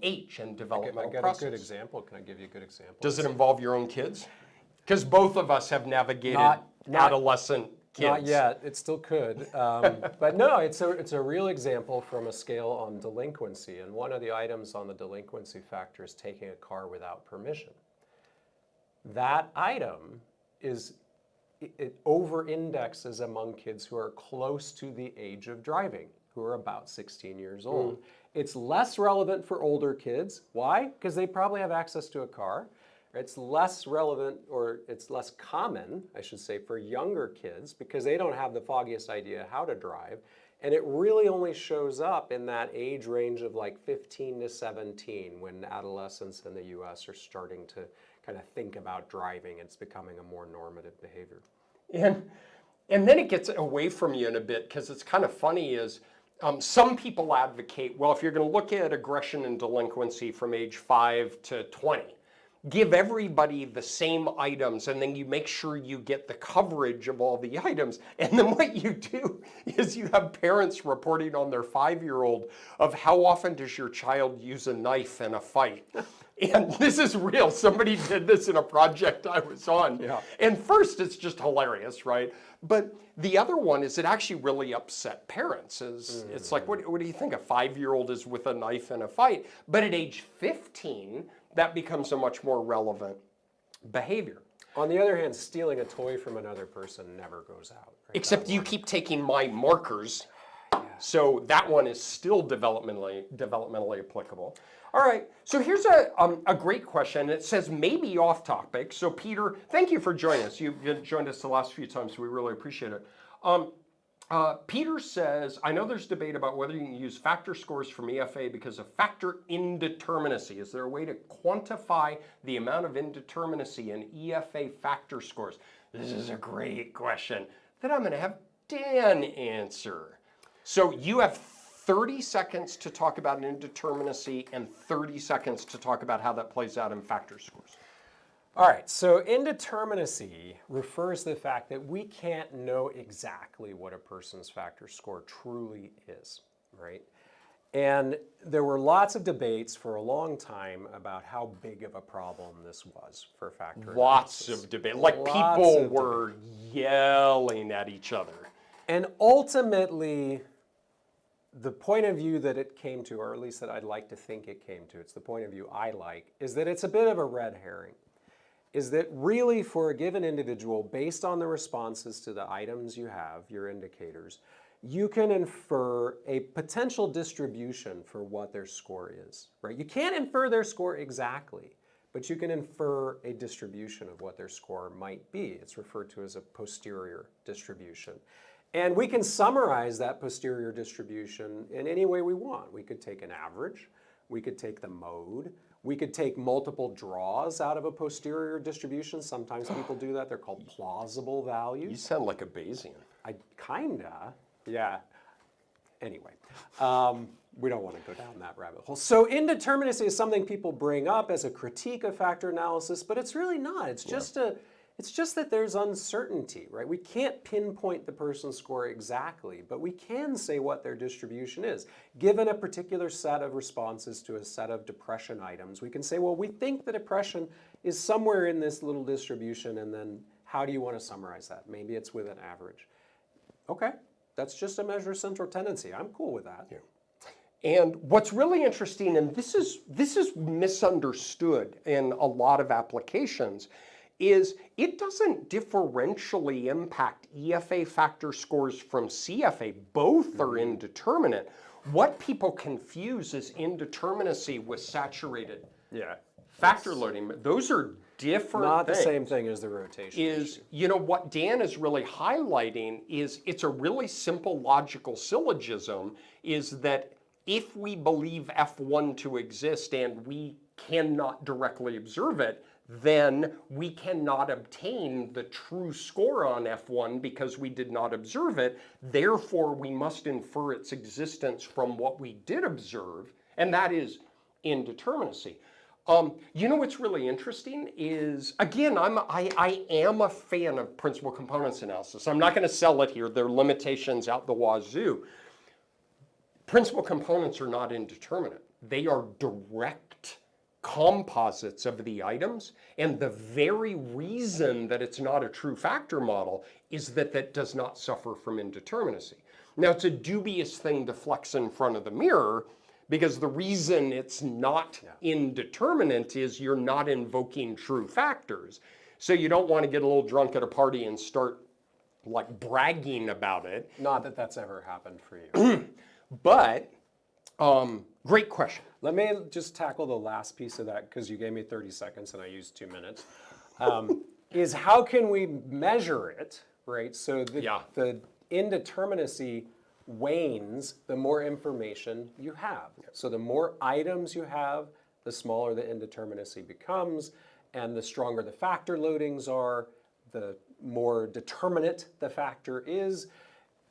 age and developmental process? A good example. Can I give you a good example? Does it involve your own kids? Because both of us have navigated adolescent kids. Not yet. It still could. But no, it's a real example from a scale on delinquency. And one of the items on the delinquency factor is taking a car without permission. That item it over-indexes among kids who are close to the age of driving, who are about 16 years old. It's less relevant for older kids. Why? Because they probably have access to a car. It's less relevant, or it's less common, I should say, for younger kids because they don't have the foggiest idea how to drive. And it really only shows up in that age range of like 15 to 17 when adolescents in the US are starting to kind of think about driving. It's becoming a more normative behavior. And then it gets away from you in a bit, because it's kind of funny is some people advocate, well, if you're going to look at aggression and delinquency from age 5 to 20, give everybody the same items, and then you make sure you get the coverage of all the items. And then what you do is you have parents reporting on their 5-year-old of how often does your child use a knife in a fight. And this is real. Somebody did this in a project I was on. Yeah. And first, it's just hilarious, right? But the other one is it actually really upset parents. It's like, what do you think? A 5-year-old is with a knife in a fight. But at age 15, that becomes a much more relevant behavior. On the other hand, stealing a toy from another person never goes out. Right? Except you keep taking my markers. Yeah. So that one is still developmentally applicable. All right, so here's a great question. It says maybe off topic. So Peter, thank you for joining us. You've joined us the last few times. So we really appreciate it. Peter says, I know there's debate about whether you can use factor scores from EFA because of factor indeterminacy. Is there a way to quantify the amount of indeterminacy in EFA factor scores? This is a great question that I'm going to have Dan answer. So you have 30 seconds to talk about indeterminacy and 30 seconds to talk about how that plays out in factor scores. All right, so indeterminacy refers to the fact that we can't know exactly what a person's factor score truly is, right? And there were lots of debates for a long time about how big of a problem this was for factor Lots analysis. of debate. Like people were yelling at each other. And ultimately, the point of view that it came to, or at least that I'd like to think it came to, it's the point of view I like, is that it's a bit of a red herring. Is that really for a given individual, based on the responses to the items you have, your indicators, you can infer a potential distribution for what their score is, right? You can't infer their score exactly, but you can infer a distribution of what their score might be. It's referred to as a posterior distribution. And we can summarize that posterior distribution in any way we want. We could take an average, we could take the mode, we could take multiple draws out of a posterior distribution. Sometimes people do that. They're called plausible values. You sound like a Bayesian. I kinda, yeah. Anyway, we don't want to go down that rabbit hole. So indeterminacy is something people bring up as a critique of factor analysis, but it's really not. It's just that there's uncertainty, right? We can't pinpoint the person's score exactly, but we can say what their distribution is. Given a particular set of responses to a set of depression items, we can say, well, we think the depression is somewhere in this little distribution, and then how do you want to summarize that? Maybe it's with an average. Okay, that's just a measure of central tendency. I'm cool with that. Yeah. And what's really interesting, and this is misunderstood in a lot of applications, is it doesn't differentially impact EFA factor scores from CFA. Both are indeterminate. What people confuse is indeterminacy with saturated factor loading. Those are different Not things. the same thing as the rotation issue. You know, what Dan is really highlighting is it's a really simple logical syllogism, is that if we believe F1 to exist and we cannot directly observe it, then we cannot obtain the true score on F1 because we did not observe it. Therefore, we must infer its existence from what we did observe, and that is indeterminacy. You know what's really interesting is, again, I am a fan of principal components analysis. I'm not going to sell it here. There are limitations out the wazoo. Principal components are not indeterminate. They are direct composites of the items, and the very reason that it's not a true factor model is that that does not suffer from indeterminacy. Now, it's a dubious thing to flex in front of the mirror, because the reason it's not indeterminate is you're not invoking true factors. So you don't want to get a little drunk at a party and start like bragging about it. Not that that's ever happened for you. But great question. Let me just tackle the last piece of that, because you gave me 30 seconds and I used 2 minutes. Is how can we measure it, right? So the indeterminacy wanes the more information you have. So the more items you have, the smaller the indeterminacy becomes, and the stronger the factor loadings are, the more determinate the factor is.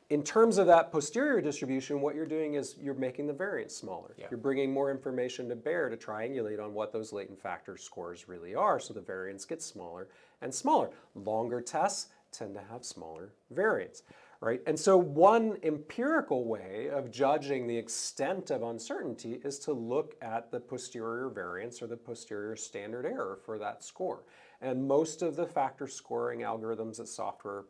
In terms of that posterior distribution, what you're doing is you're making the variance smaller. You're bringing more information to bear to triangulate on what those latent factor scores really are, so the variance gets smaller and smaller. Longer tests tend to have smaller variance, right? And so one empirical way of judging the extent of uncertainty is to look at the posterior variance or the posterior standard error for that score. And most of the factor scoring algorithms that software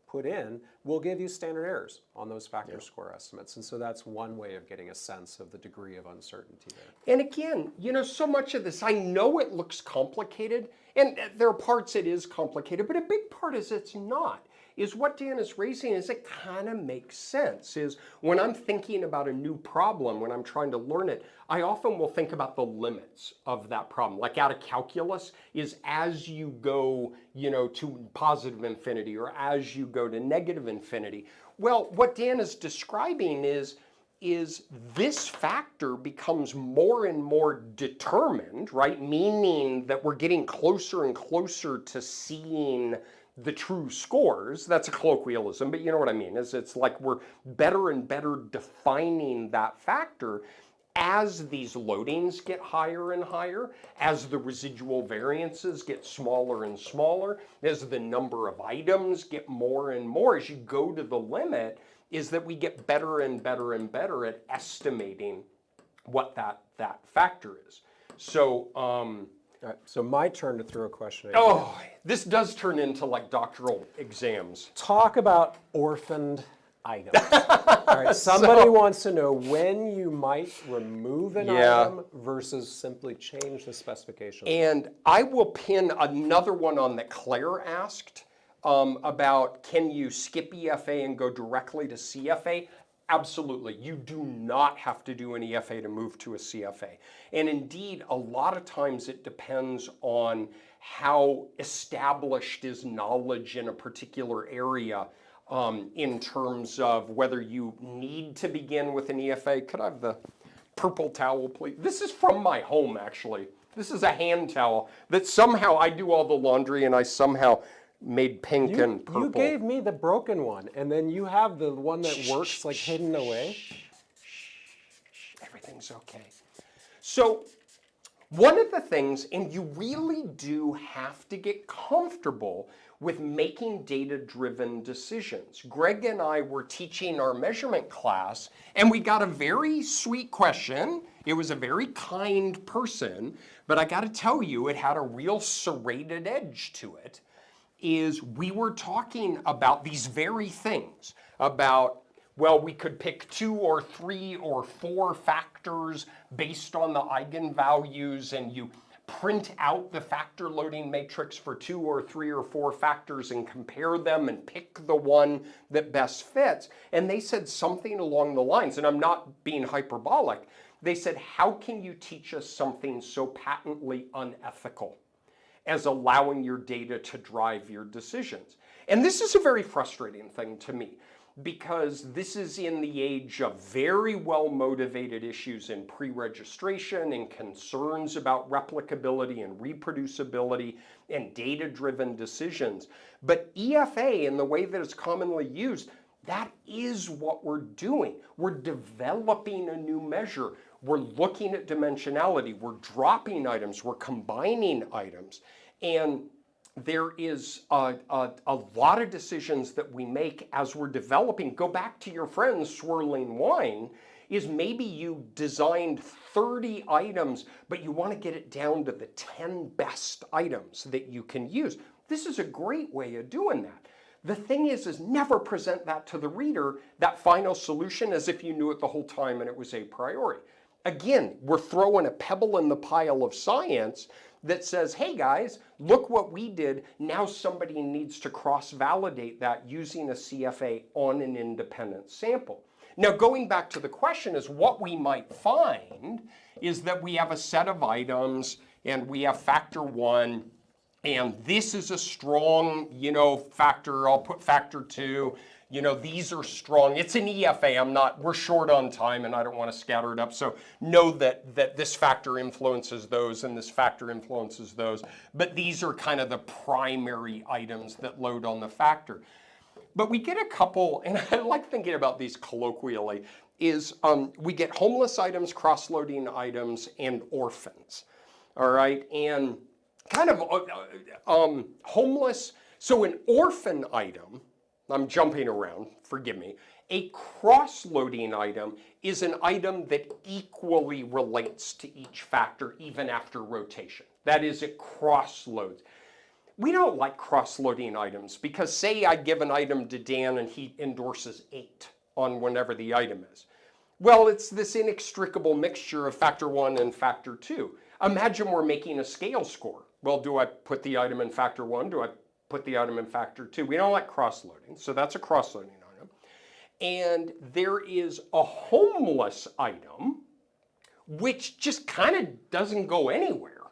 put in will give you standard errors on those factor score estimates. And so that's one way of getting a sense of the degree of uncertainty there. And again, so much of this, I know it looks complicated, and there are parts it is complicated, but a big part is it's not. Is what Dan is raising is it kind of makes sense. Is when I'm thinking about a new problem, when I'm trying to learn it, I often will think about the limits of that problem. Like out of calculus, is as you go, to positive infinity or as you go to negative infinity. Well, what Dan is describing is this factor becomes more and more determined, right? Meaning that we're getting closer and closer to seeing the true scores. That's a colloquialism, but you know what I mean. It's like we're better and better defining that factor as these loadings get higher and higher, as the residual variances get smaller and smaller, as the number of items get more and more, as you go to the limit, is that we get better and better and better at estimating what that factor is. So, All right, so my turn to throw a question at you. oh, this does turn into like doctoral exams. Talk about orphaned items. All right, somebody wants to know when you might remove an item versus simply change the specification. And I will pin another one on that Claire asked about, can you skip EFA and go directly to CFA? Absolutely. You do not have to do an EFA to move to a CFA. And indeed, a lot of times it depends on how established is knowledge in a particular area in terms of whether you need to begin with an EFA. Could I have the purple towel, please? This is from my home, actually. This is a hand towel that somehow I do all the laundry and I somehow made pink and purple. You gave me the broken one, and then you have the one that works like hidden away. Everything's okay. So one of the things, and you really do have to get comfortable with making data-driven decisions. Greg and I were teaching our measurement class, and we got a very sweet question. It was a very kind person, but I got to tell you, it had a real serrated edge to it. Is we were talking about these very things, about, well, we could pick 2 or 3 or 4 factors based on the eigenvalues, and you print out the factor loading matrix for 2 or 3 or 4 factors and compare them and pick the one that best fits. And they said something along the lines, and I'm not being hyperbolic, they said, how can you teach us something so patently unethical as allowing your data to drive your decisions? And this is a very frustrating thing to me, because this is in the age of very well-motivated issues in pre-registration and concerns about replicability and reproducibility and data-driven decisions. But EFA, in the way that it's commonly used, that is what we're doing. We're developing a new measure. We're looking at dimensionality. We're dropping items. We're combining items. And there is a lot of decisions that we make as we're developing. Go back to your friend swirling wine, is maybe you designed 30 items, but you want to get it down to the 10 best items that you can use. This is a great way of doing that. The thing is never present that to the reader, that final solution, as if you knew it the whole time and it was a priori. Again, we're throwing a pebble in the pile of science that says, hey guys, look what we did. Now somebody needs to cross-validate that using a CFA on an independent sample. Now, going back to the question is what we might find is that we have a set of items and we have factor 1, and this is a strong, factor. I'll put factor 2. These are strong. It's an EFA. We're short on time and I don't want to scatter it up. So know that this factor influences those and this factor influences those. But these are kind of the primary items that load on the factor. But we get a couple, and I like thinking about these colloquially, is we get homeless items, cross-loading items, and orphans. All right, and kind of homeless. So an orphan item, I'm jumping around, forgive me. A cross-loading item is an item that equally relates to each factor even after rotation. That is, it cross-loads. We don't like cross-loading items because say I give an item to Dan and he endorses 8 on whenever the item is. Well, it's this inextricable mixture of factor 1 and factor 2. Imagine we're making a scale score. Well, do I put the item in factor 1? Do I put the item in factor 2? We don't like cross-loading, so that's a cross-loading item. And there is a homeless item, which just kind of doesn't go anywhere,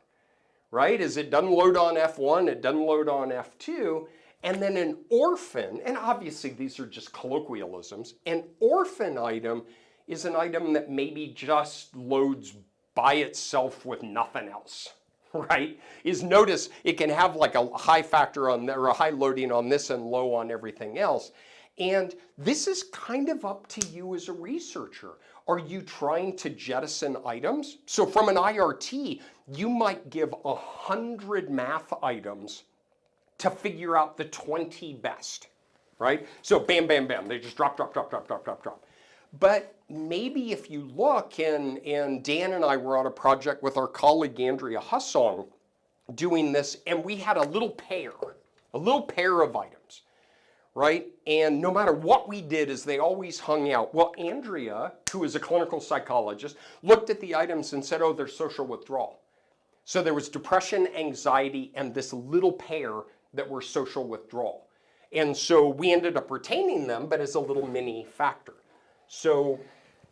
right? As it doesn't load on F1, it doesn't load on F2, and then an orphan, and obviously these are just colloquialisms, an orphan item is an item that maybe just loads by itself with nothing else. right, is notice it can have like a high factor on or a high loading on this and low on everything else. And this is kind of up to you as a researcher. Are you trying to jettison items? So from an IRT, you might give 100 math items to figure out the 20 best, right? So bam, bam, bam, they just drop, drop, drop, drop, drop, drop, drop. But maybe if you look, and Dan and I were on a project with our colleague Andrea Hussong doing this, and we had a little pair of items, right? And no matter what we did, is they always hung out. Well, Andrea, who is a clinical psychologist, looked at the items and said, oh, there's social withdrawal. So there was depression, anxiety, and this little pair that were social withdrawal. And so we ended up retaining them, but as a little mini factor. So,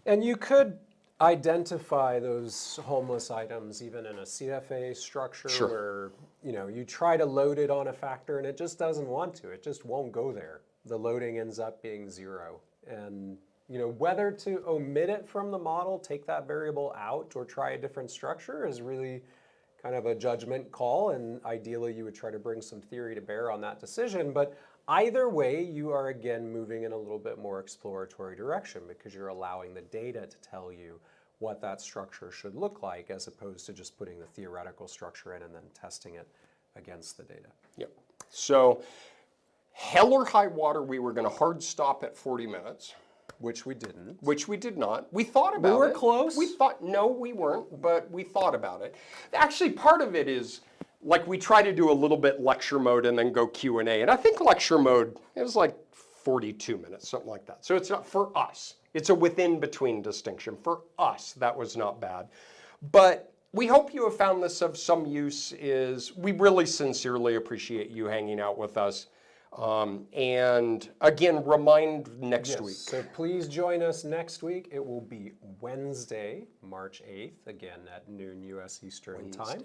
and you could identify those homeless items even in a CFA structure Sure. where, you know, you try to load it on a factor and it just doesn't want to. It just won't go there. The loading ends up being 0. And, you know, whether to omit it from the model, take that variable out, or try a different structure is really kind of a judgment call. And ideally, you would try to bring some theory to bear on that decision. But either way, you are again moving in a little bit more exploratory direction because you're allowing the data to tell you what that structure should look like, as opposed to just putting the theoretical structure in and then testing it against the data. yep. So hell or high water, we were going to hard stop at 40 minutes. Which we didn't. Which we did not. We thought about it. We were close. We thought, no, we weren't, but we thought about it. Actually, part of it is, like, we try to do a little bit lecture mode and then go Q&A. And I think lecture mode, it was like 42 minutes, something like that. So it's not for us. It's a within-between distinction. For us, that was not bad. But we hope you have found this of some use. We really sincerely appreciate you hanging out with us. And again, remind next week. So please join us next week. It will be Wednesday, March 8th, again at noon U.S. Eastern Time.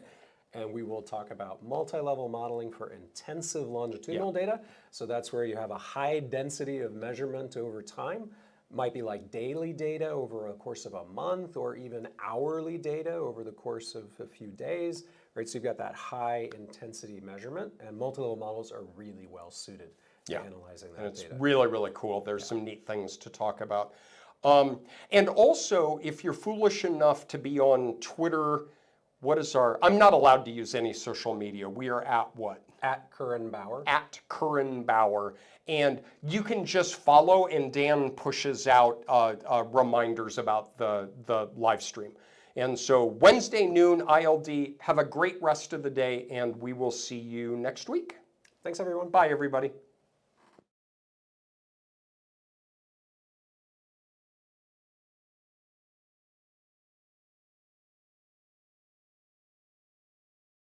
And we will talk about multi-level modeling for intensive longitudinal data. So that's where you have a high density of measurement over time. Might be like daily data over a course of a month, or even hourly data over the course of a few days. Right, so you've got that high intensity measurement, and multi-level models are really well suited to analyzing that It's data. really, really cool. There's some neat things to talk about. And also, if you're foolish enough to be on Twitter, I'm not allowed to use any social media. We are at what? At Curran Bauer. At Curran Bauer. And you can just follow, and Dan pushes out reminders about the live stream. And so Wednesday noon, ILD, have a great rest of the day, and we will see you next week. Thanks, everyone. Bye, everybody.